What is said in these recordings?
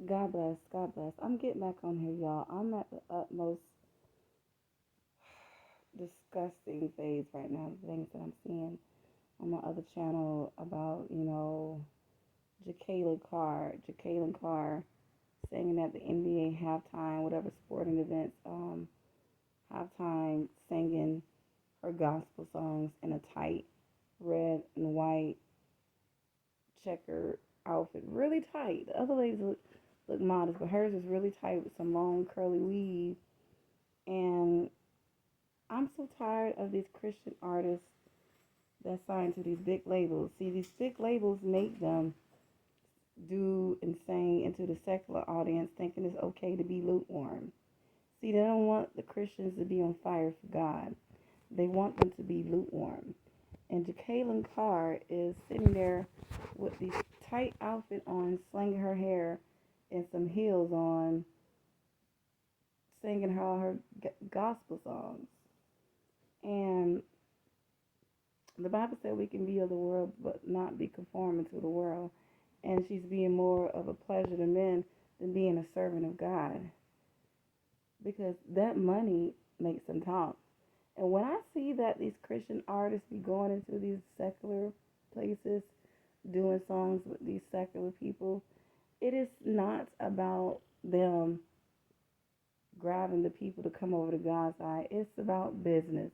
God bless. God bless. I'm getting back on here, y'all. I'm at the utmost disgusting phase right now. The things that I'm seeing on my other channel about, Jekalyn Carr singing at the NBA halftime, whatever sporting events, halftime, singing her gospel songs in a tight red and white checker outfit, really tight. The other ladies look modest, but hers is really tight with some long curly weave. And I'm so tired of these Christian artists that sign to these big labels. See, these big labels make them do and sing into the secular audience, thinking it's okay to be lukewarm. See, they don't want the Christians to be on fire for God. They want them to be lukewarm. And Jekalyn Carr is sitting there with the tight outfit on, slinging her hair and some heels on, singing all her gospel songs. And the Bible said we can be of the world but not be conforming to the world. And she's being more of a pleasure to men than being a servant of God. Because that money makes them talk. And when I see that these Christian artists be going into these secular places, doing songs with these secular people, it is not about them grabbing the people to come over to God's side. It's about business.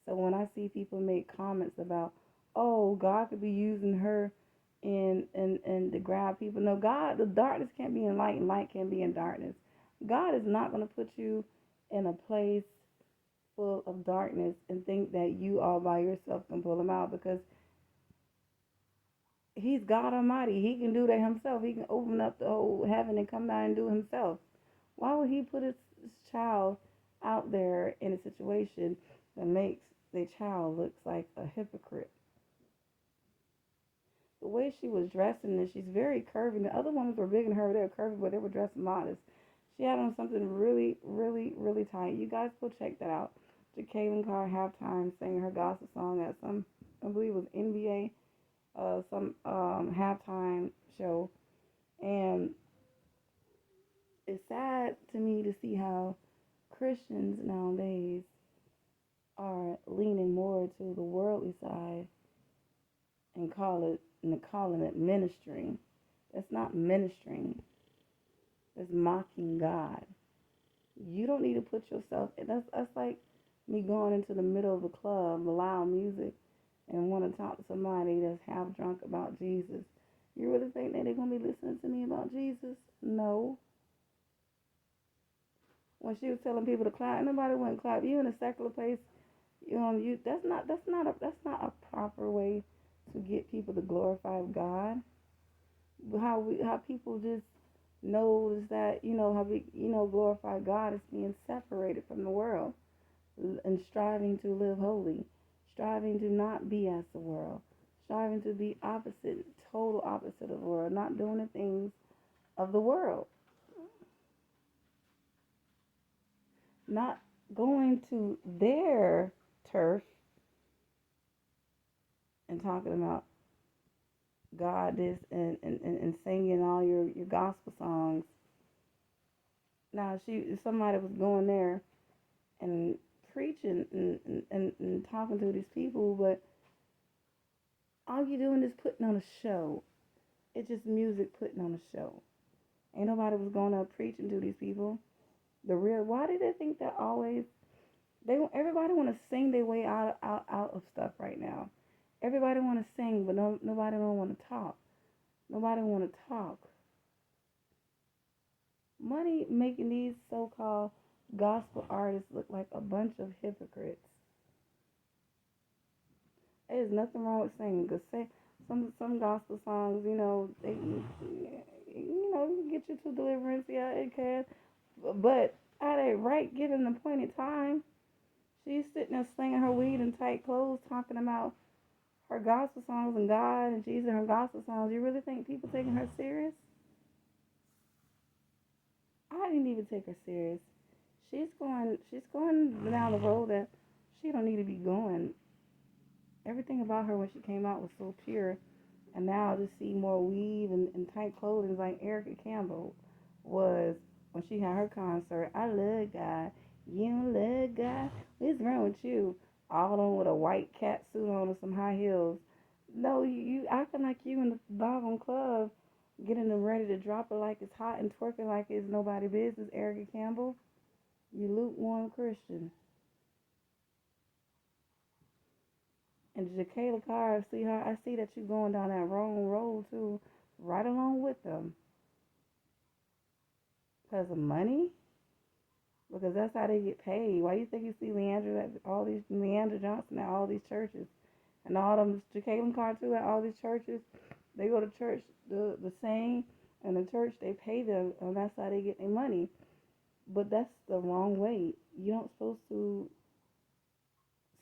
So when I see people make comments about, oh, God could be using her and to grab people. No, God, the darkness can't be in light and light can't be in darkness. God is not going to put you in a place full of darkness and think that you all by yourself can pull them out, because he's God Almighty. He can do that himself. He can open up the whole heaven and come down and do it himself. Why would he put his child out there in a situation that makes the child looks like a hypocrite? The way she was dressing, and she's very curvy. The other ones were big in her, they were curvy, but they were dressed modest. She had on something really, really, really tight. You guys go check that out. Jekalyn Carr halftime singing her gospel song at some, I believe it was NBA, some halftime show. And it's sad to me to see how Christians nowadays are leaning more to the worldly side and calling it ministering. That's not ministering. That's mocking God. You don't need to put yourself. That's like me going into the middle of a club, loud music, and want to talk to somebody that's half drunk about Jesus. You really think that they're gonna be listening to me about Jesus? No. When she was telling people to clap, nobody wouldn't clap. You in a secular place, you that's not a proper way to get people to glorify God. How people just knows that how we glorify God is being separated from the world and striving to live holy, striving to not be as the world, striving to be opposite, total opposite of the world, not doing the things of the world, not going to their turf and talking about God this and singing all your gospel songs. Now somebody was going there and preaching and talking to these people, but all you're doing is putting on a show. It's just music putting on a show. Ain't nobody was going up preaching to these people. Why do they think that always, everybody want to sing their way out of stuff right now. Everybody want to sing, but nobody don't want to talk. Nobody want to talk. Money making these so-called gospel artists look like a bunch of hypocrites. There's nothing wrong with singing. Cause say some gospel songs, they get you to deliverance. Yeah, it can. But at a right given appointed time, she's sitting there slinging her weed in tight clothes, talking about her gospel songs and God and Jesus and her gospel songs. You really think people taking her serious? I didn't even take her serious. She's going down the road that she don't need to be going. Everything about her when she came out was so pure. And now I just see more weave and tight clothing like Erica Campbell was when she had her concert. I love God. You don't love God? What's wrong with you? All on with a white cat suit on and some high heels. No, you acting like you in the doggone club, getting them ready to drop it like it's hot and twerking like it's nobody business, Erica Campbell. You lukewarm Christian. And Jekalyn Carr, see her, I see that you going down that wrong road too, right along with them. Because of money? Because that's how they get paid. Why you think you see Leandra at all these Leandra Johnson at all these churches? And all them Jekalyn Carr too at all these churches? They go to church the same, and the church they pay them, and that's how they get their money. But that's the wrong way. You're not supposed to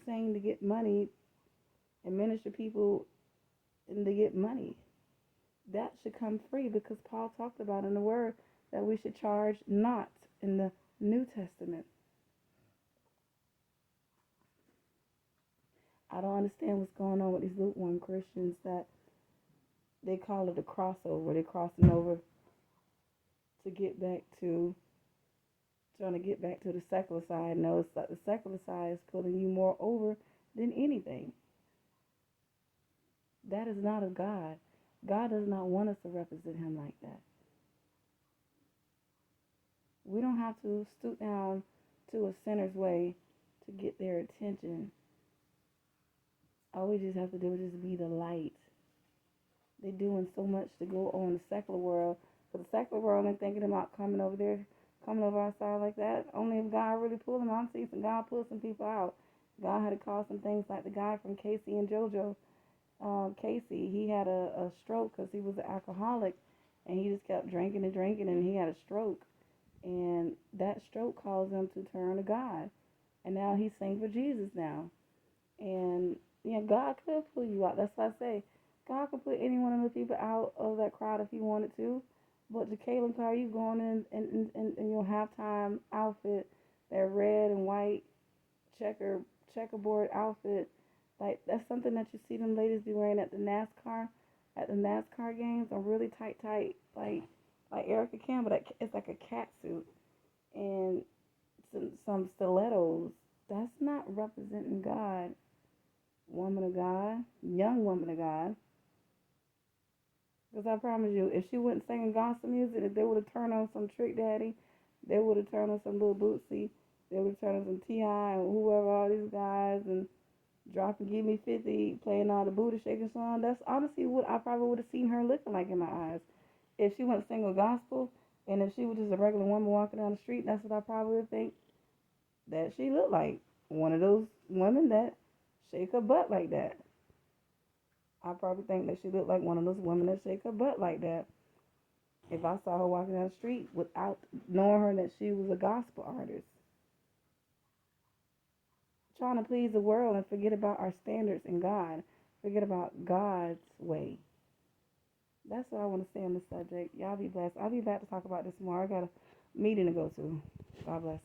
sing to get money and minister people and to get money. That should come free because Paul talked about in the Word that we should charge not in the New Testament. I don't understand what's going on with these lukewarm Christians that they call it a crossover. They're crossing over to get back to trying to get back to the secular side. No, it's like the secular side is pulling you more over than anything. That is not of God. God does not want us to represent him like that. We don't have to stoop down to a sinner's way to get their attention. All we just have to do is just be the light. They're doing so much to go on the secular world. But the secular world ain't thinking about coming over there, coming over our side like that. Only if God really pulled them. I'm seeing some God pull some people out. God had to call some things like the guy from Casey and JoJo. Casey, he had a stroke because he was an alcoholic. And he just kept drinking and drinking and he had a stroke. And that stroke caused him to turn to God. And now he's singing for Jesus now. And yeah, God could pull you out. That's why I say God could put any one of the people out of that crowd if he wanted to. But Jekalyn Carr, you going in your halftime outfit, that red and white checkerboard outfit, like that's something that you see them ladies be wearing at the NASCAR games, are really tight, like Erica Campbell. That it's like a cat suit and some stilettos. That's not representing God, woman of God, young woman of God. Because I promise you, if she wasn't singing gospel music, if they would have turned on some Trick Daddy, they would have turned on some Lil Bootsy, they would have turned on some T.I. and whoever, all these guys, and dropping Give Me 50, playing all the booty shaking song. That's honestly what I probably would have seen her looking like in my eyes. If she wasn't singing gospel, and if she was just a regular woman walking down the street, that's what I probably would think that she looked like. One of those women that shake her butt like that. I probably think that she looked like one of those women that shake her butt like that. If I saw her walking down the street without knowing her that she was a gospel artist. Trying to please the world and forget about our standards in God. Forget about God's way. That's what I want to say on this subject. Y'all be blessed. I'll be back to talk about this more. I got a meeting to go to. God bless.